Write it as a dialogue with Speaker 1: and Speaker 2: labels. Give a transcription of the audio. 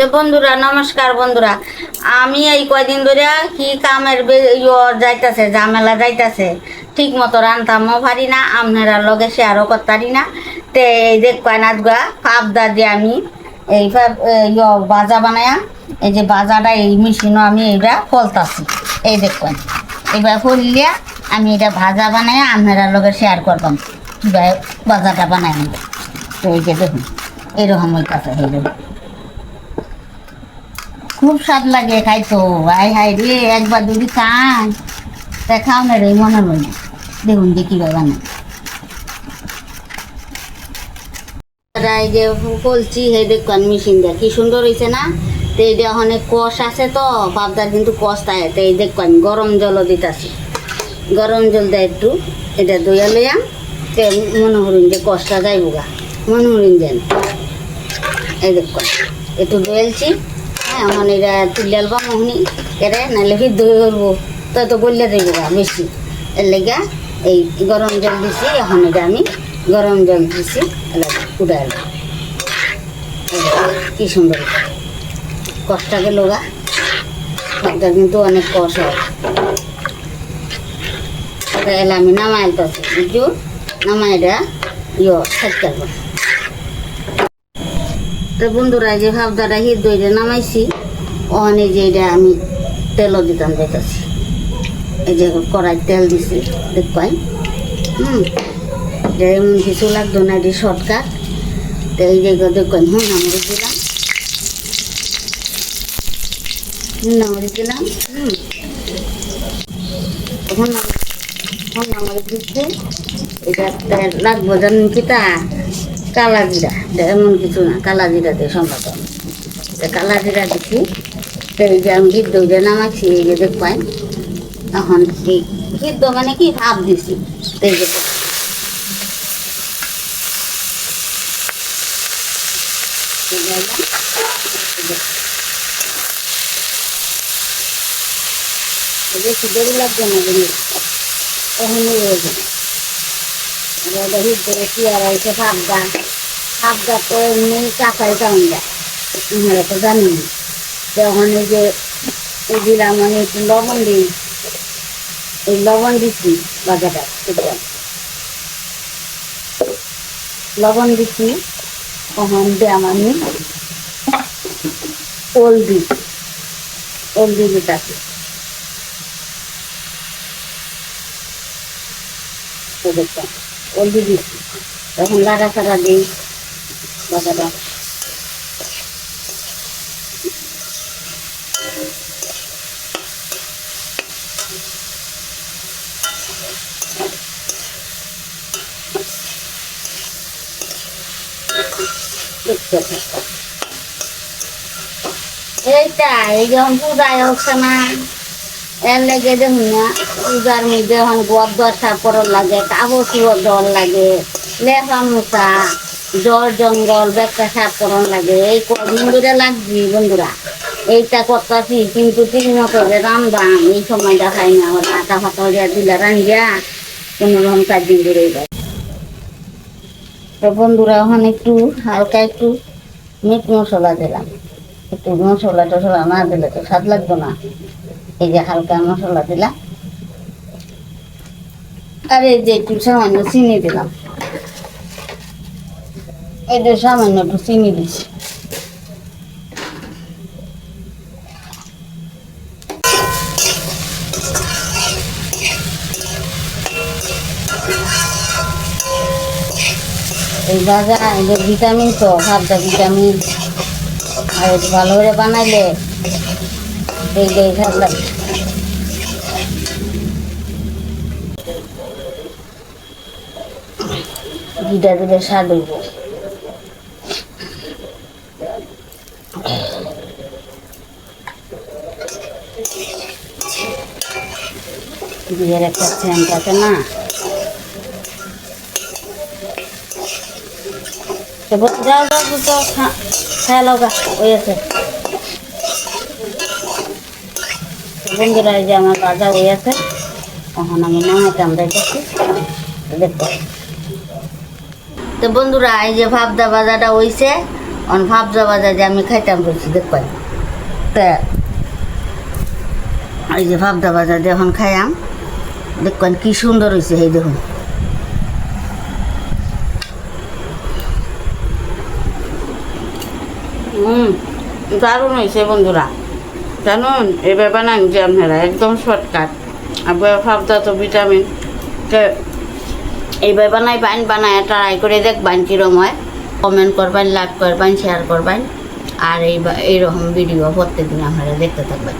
Speaker 1: তো বন্ধুরা নমস্কার বন্ধুরা, আমি এই কয়দিন ধরে কি কামের যাইতাছে ঝামেলা যাইতাছে, ঠিক মতো রান্তামও পারি না, আপনারা লগে শেয়ারও করতারি না। তে এই যে কয়নাথগা ফাবদা দিয়ে আমি এই বাজা বানায়া, এই যে বাজাটা এই মেশিনও আমি এইটা ফলতাছি। এই দেখবেন এবার ফলিয়া আমি এটা ভাজা বানায়া আপনারা লগে শেয়ার করতাম কীভাবে বাজাটা বানাই। তো এই যে দেখুন এরকম হইতাছে, খুব স্বাদ লাগে খাইতো। হাই হাই রে, একবার যদি খান তা খাও না রে, মনে হয় না। দেখুন যে কীভাবে বানাই, এই যে বলছি হে দেখুন মেশিন দেয় কি সুন্দর হয়েছে না। তো এইটা অনেক কষ আছে, তো বাপদার কিন্তু কষ থাকে। তো এই দেখুন গরম জলও দিতেছি, গরম জল দেয় একটু, এটা দইয়া লইয়াম। তে মনে হরিণ যে কষটা যাইব গা, মনে হরিণ যেন। এই দেখুন একটু দইলছি, হ্যাঁ মানে এটা তুলিয়াল বা মোহনি কেরে নাহলে ফির দই করবো, তো গলিয়া দেবো গা বেশি। এর লেগে এই গরম জল দিছি, এখন এটা আমি গরম জল দিছি উঠাই কি সুন্দর কষটা গেল গা। এটা কিন্তু অনেক কষ হয়। এলে আমি নামাই আলতাছি, বুঝছো, নামাই এটা সেট করবো। তো বন্ধুরা যে ভাবদাটা হিট দইটা নামাইছি, ওখানে যে এটা আমি তেলও দিতাম যাইতেছি। এই যে কড়াই তেল দিছি দেখবাই, এটা এমন কিছু লাগতো না, এটি শর্টকাট। তো এই যে দেখবেন মরিচ দিলাম, মরিচ দিলাম, মরিচ দিচ্ছে। এটা লাগবো জানেন কিটা, কালা জিরা। এমন কিছু না, কালা জিরা দিয়ে সম্ভব। কালা জিরা দিচ্ছি। এই যে আমি হিদ্ধ দিয়ে নামাচ্ছি, এই যে দেখবেন এখন কি হিদ্ধ মানে কি ভাব দিছি। এই যে বেশি দেরি লাগবে না জিনিস, তখনই হয়ে যাবে। হিদ্ধ কি আর হয়েছে ভাবদা তো এমনি কাঁচাই চাউন যায়, আমরা তো জানি না। তখন এই যে দিলাম আমি একটু লবণ দিই, এই লবণ দিচ্ছি বাজারটা, লবণ দিচ্ছি। তখন দিলাম আমি হলদি দিতেছি। দেখতাম হলদি দিচ্ছি, তখন লাগা ছাড়া দিই বাজারটা। এইটা এই যখন পূজায় হচ্ছে না, এর লেগে দেখুন না, পূজার মধ্যে এখন গদ্দর সাপড় লাগে, কাগজ দর লাগে, লেফা মোচা, জ্বর জঙ্গল বেকা সাপড় লাগে। এই কদিন ধরে লাগছি বন্ধুরা, এইটা করতেছি, কিন্তু ঠিক মতো যে রান্দাম এই সময়টা খাই না। আমার আটা ফাটা দিলে রান্ধিয়া কোনো রকম 4 দিন ধরে যায়। তো বন্ধুরা এখন একটু হালকা একটু মিট মশলা দিলাম, একটু মশলা টশলা না দিলে তো স্বাদ লাগতো না। এই যে হালকা মশলা দিলাম, আর এই যে একটু সামান্য চিনি দিলাম, এই যে সামান্য একটু চিনি দিচ্ছি। এই ভাজা এদের ভিটামিন, তো ভাবটা ভিটামিন, আর একটু ভালো করে বানাইলে এইটাই স্বাদ লাগে। ঘিটা দিলে স্বাদ হইব। বিয়ের একটা সেন্ট আছে না, যাও যাও তো খেয়াল হয়েছে। বন্ধুরা এই যে আমার ভাজা হয়েছে, এখন আমি নামাইতাম যাইতেছি, দেখো। তো বন্ধুরা এই যে ভাবদা ভাজাটা হয়েছে, ভাবজা ভাজা যে আমি খাইতাম বলছি দেখবেন তা এই যে ভাবজা ভাজা যখন খাইয়াম দেখবেন কি সুন্দর হয়েছে এই দেখুন। দারুণ হয়েছে বন্ধুরা, জানুন এবার বানান যে আপনারা একদম শর্টকাট। আবার ভাবতা তো ভিটামিন এইবার বানায় ট্রাই করে দেখবেন কীরকম হয়। কমেন্ট করবেন, লাইক করবেন, শেয়ার করবেন, আর এইরকম ভিডিও প্রত্যেকদিন আপনারা দেখতে থাকবেন।